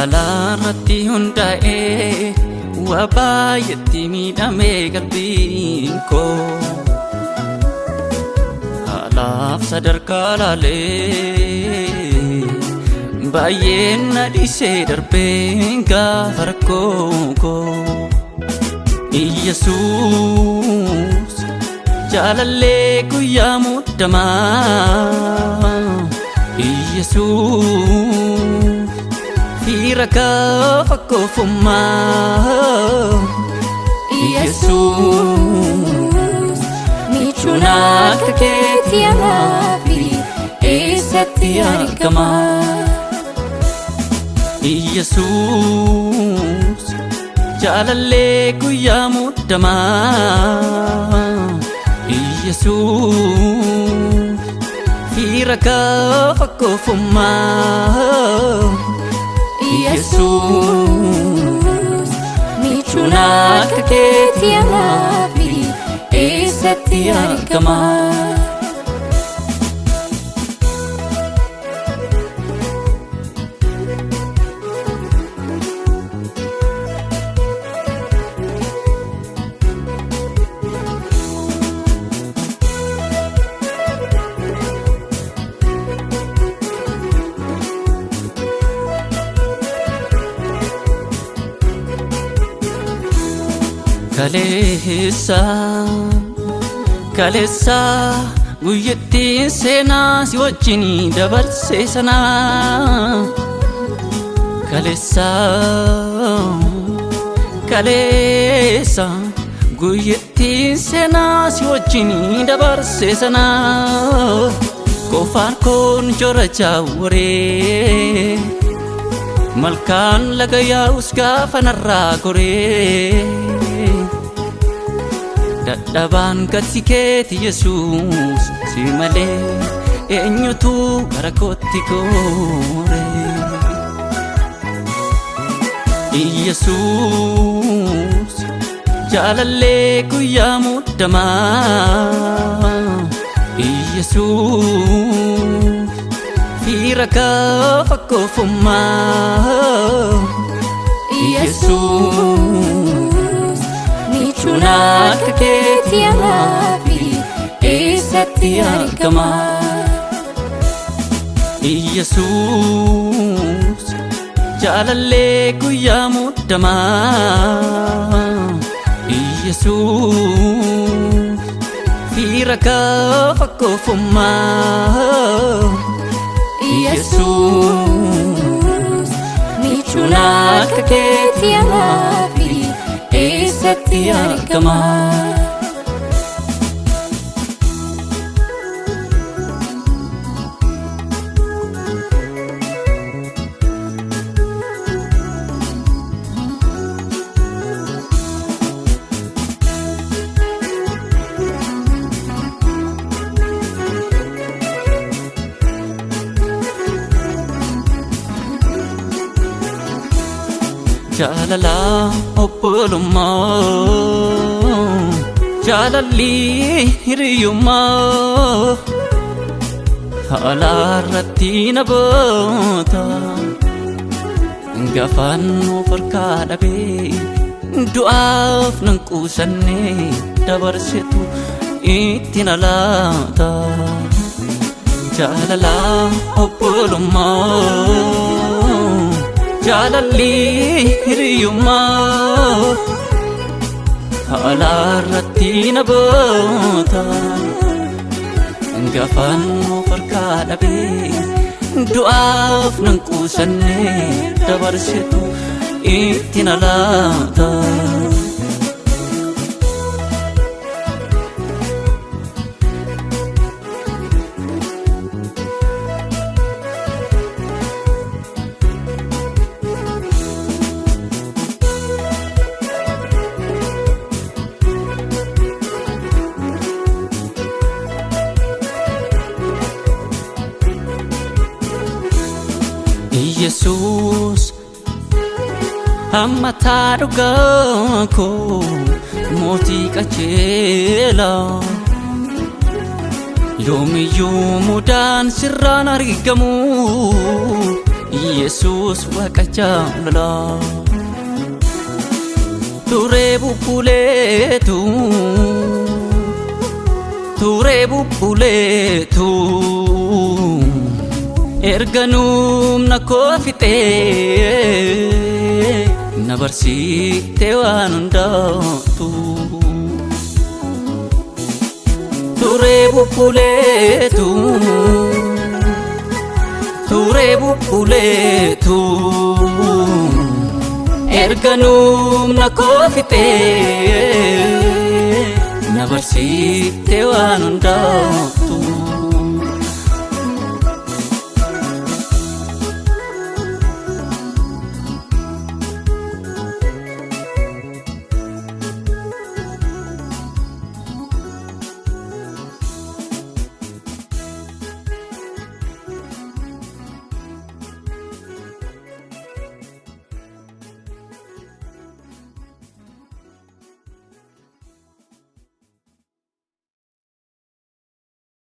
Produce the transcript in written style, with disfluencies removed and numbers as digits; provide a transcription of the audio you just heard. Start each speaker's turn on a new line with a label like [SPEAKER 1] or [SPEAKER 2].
[SPEAKER 1] Jalalarratti hundaa'ee waa baay'eetti miidhamee qalbiin koo haalaaf sadarkaa laalee baay'een na dhiisee darbeen gaafa rakkoo koo Yesuus jaalallee guyyaa muddamaa Yesuus fiira gaafa koofummaa Yesuus michuun akka keetti amaafi eessatti argama Yesuus jaalallee guyyaa muddamaa Yesuus fiira gaafa koofummaa Yesuus michuun akka keetti amaafi eessatti argama Kaleessa guyyattiin seenaa si wajjin dabarsee sanaa Kaleessa guyyattiin seenaa si wajjin dabarsee sanaa qofaan koon jora jaawwaree malkaan laga yaa'us gaafa narraa goree dadhabaan gati keeti Yesuus si malee eenyutu gara kootti goore Yesuus jaalallee guyyaa muddamaa Yesuus fiira gaafa koofummaa Yesuus michuun akka keetti amaafi eessatti argama Yesuus jaalallee guyyaa muddamaa Yesuus fiira gaafa koofummaa Yesuus michuun akka keetti amaafi eessatti argama Jaalala obbolummaa jaalalli hiriyummaa haalarratti na boota gaafaan of harkaa dhabee du'aaf nan quusanne dabarsitu itti na laata jaalala obbolummaa jaalalli hiriyummaa haalarratti na boota gaafaan of harkaa dhabee du'aaf nan quusanne dabarsitu itti na laata Yesuus amma dhugaa koo mootii qajeelaa yoomiyyuu mudaan sirraan argamu Yesus Waaqa jaalalaa. Turee bubbuleetu erga numna koo fixee na barsiifte waan hundaatu. Turee bubbuleetu erga numna koo fixee na barsiifte waan hundaatu.